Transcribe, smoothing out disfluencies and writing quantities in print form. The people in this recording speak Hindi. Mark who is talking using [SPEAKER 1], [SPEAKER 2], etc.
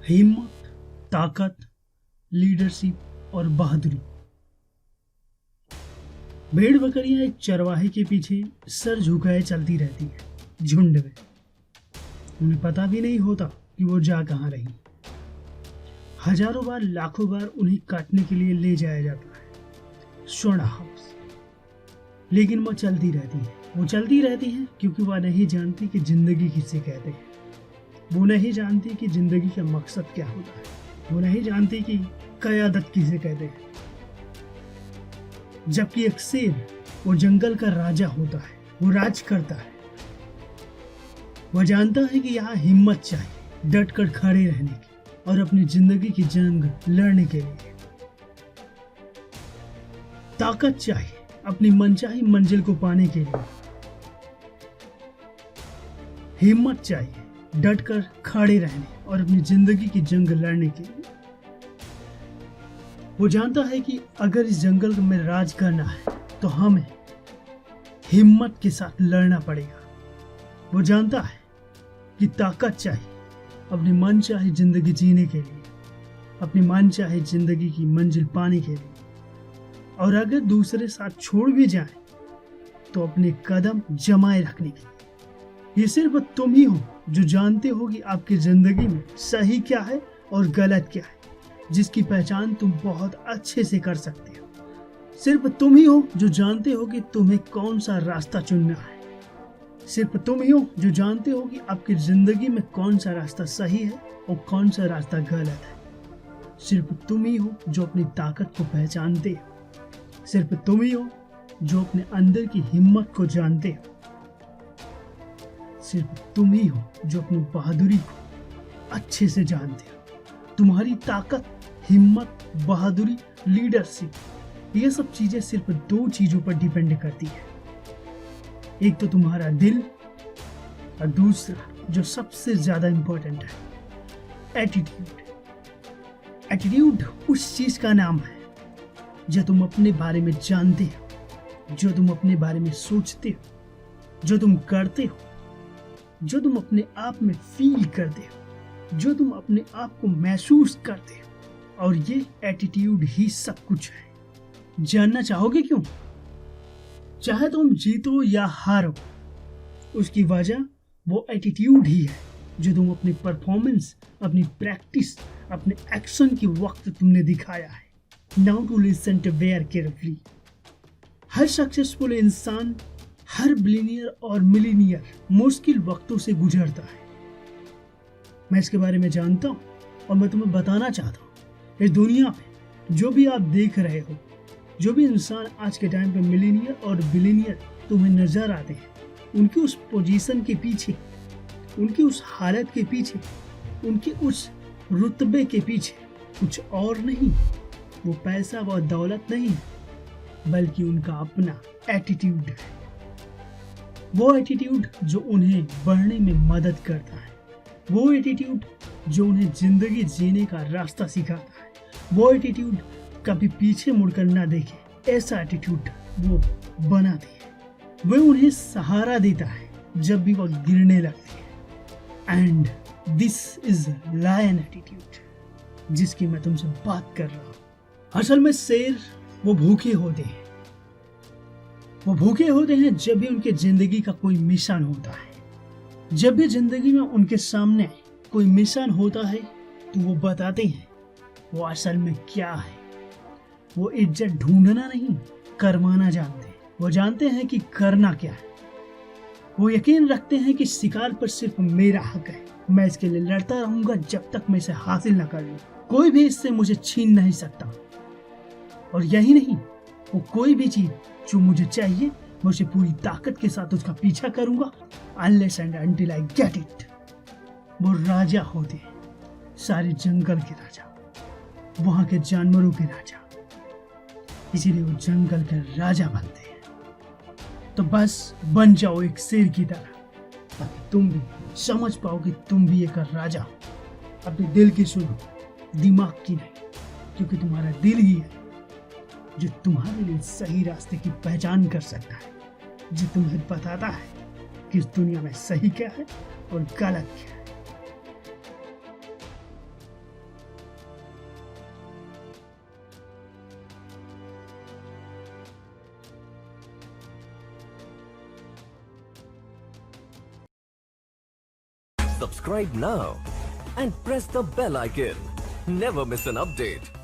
[SPEAKER 1] हिम्मत, ताकत, लीडरशिप और बहादुरी। भेड़ बकरियां एक चरवाहे के पीछे सर झुकाए चलती रहती है झुंड में। उन्हें पता भी नहीं होता कि वो जा कहाँ रही। हजारों बार, लाखों बार उन्हें काटने के लिए ले जाया जाता है स्वर्ण हाउस, लेकिन वो चलती रहती है। वो चलती रहती है क्योंकि वह नहीं जानती कि जिंदगी किसे कहते हैं। वो नहीं जानती कि जिंदगी का मकसद क्या होता है। वो नहीं जानती कि क़यादत किसे कहते हैं। जबकि एक शेर वो जंगल का राजा होता है, वो राज करता है। वह जानता है कि यहाँ हिम्मत चाहिए, डट कर खड़े रहने की और अपनी जिंदगी की जंग लड़ने के लिए। ताकत चाहिए अपनी मनचाही मंजिल को पाने के लिए। हिम्मत चाहिए डट कर खड़े रहने और अपनी जिंदगी की जंग लड़ने के लिए। वो जानता है कि अगर इस जंगल में राज करना है तो हमें हिम्मत के साथ लड़ना पड़ेगा। वो जानता है कि ताकत चाहिए अपनी मनचाही जिंदगी जीने के लिए, अपनी मनचाही जिंदगी की मंजिल पाने के लिए। और अगर दूसरे साथ छोड़ भी जाएं तो अपने कदम जमाए रखने के लिए। ये सिर्फ तुम ही हो जो जानते हो कि आपकी जिंदगी में सही क्या है और गलत क्या है, जिसकी पहचान तुम बहुत अच्छे से कर सकते हो। सिर्फ तुम ही हो जो जानते हो कि तुम्हें कौन सा रास्ता चुनना है। सिर्फ तुम ही हो जो जानते हो कि आपकी जिंदगी में कौन सा रास्ता सही है और कौन सा रास्ता गलत है। सिर्फ तुम ही हो जो अपनी ताकत को पहचानते हो। सिर्फ तुम ही हो जो अपने अंदर की हिम्मत को जानते हो। सिर्फ तुम ही हो जो अपनी बहादुरी को अच्छे से जानते हो। तुम्हारी ताकत, हिम्मत, बहादुरी, लीडरशिप, ये सब चीजें सिर्फ दो चीजों पर डिपेंड करती है। एक तो तुम्हारा दिल और दूसरा जो सबसे ज्यादा इंपॉर्टेंट है, एटीट्यूड। एटीट्यूड उस चीज का नाम है जो तुम अपने बारे में जानते हो, जो तुम अपने बारे में सोचते हो, जो तुम करते हो, जो तुम अपने आप में फील करते हो, जो तुम अपने आप को महसूस करते हो। और ये एटीट्यूड ही सब कुछ है। जानना चाहोगे क्यों? चाहे तुम जीतो या हारो, उसकी वजह वो एटीट्यूड ही है जो तुम अपनी परफॉर्मेंस, अपनी प्रैक्टिस, अपने एक्शन के वक्त तुमने दिखाया है। Now to listen to where carefully. हर सक्सेसफुल इंसान, हर बिलियनियर और मिलीनियर मुश्किल वक्तों से गुजरता है। मैं इसके बारे में जानता हूँ और मैं तुम्हें बताना चाहता हूँ। इस दुनिया में जो भी आप देख रहे हो, जो भी इंसान आज के टाइम पे मिलीनियर और बिलियनियर तुम्हें नजर आते हैं, उनकी उस पोजीशन के पीछे, उनकी उस हालत के पीछे, उनके उस रुतबे के पीछे कुछ और नहीं, वो पैसा व दौलत नहीं, बल्कि उनका अपना एटीट्यूड है। वो एटीट्यूड जो उन्हें बढ़ने में मदद करता है, वो एटीट्यूड जो उन्हें जिंदगी जीने का रास्ता सिखाता है, वो एटीट्यूड कभी पीछे मुड़कर ना देखे, ऐसा एटीट्यूड वो बनाती है। वो उन्हें सहारा देता है जब भी वह गिरने लगती है। And this is lion attitude जिसकी मैं तुमसे बात कर रहा हूँ। असल में शेर वो भूखे होते हैं। वो भूखे होते हैं जब भी उनके जिंदगी का कोई मिशन होता है। जब भी जिंदगी में उनके सामने कोई मिशन होता है तो वो बताते हैं वो असल में क्या है। वो इज्जत ढूंढना नहीं, करवाना जानते हैं। वो जानते हैं कि करना क्या है। वो यकीन रखते हैं कि शिकार पर सिर्फ मेरा हक है। मैं इसके लिए लड़ता रहूंगा जब तक मैं इसे हासिल न कर लूं। कोई भी इससे मुझे छीन नहीं सकता। और यही नहीं, वो कोई भी चीज जो मुझे चाहिए, मैं उसे पूरी ताकत के साथ उसका पीछा करूंगा unless and until I get it। वो राजा होते हैं, सारे जंगल के राजा, वहां के जानवरों के राजा। इसीलिए वो जंगल के राजा बनते हैं। तो बस बन जाओ एक शेर की तरह, ताकि तुम भी समझ पाओ कि तुम भी एक राजा हो। अपने दिल की सुनो, दिमाग की नहीं, क्योंकि तुम्हारा दिल ही है जो तुम्हारे लिए सही रास्ते की पहचान कर सकता है, जो तुम्हें बताता है कि इस दुनिया में सही क्या है और गलत क्या है।
[SPEAKER 2] Subscribe now and press the bell icon. Never miss an update.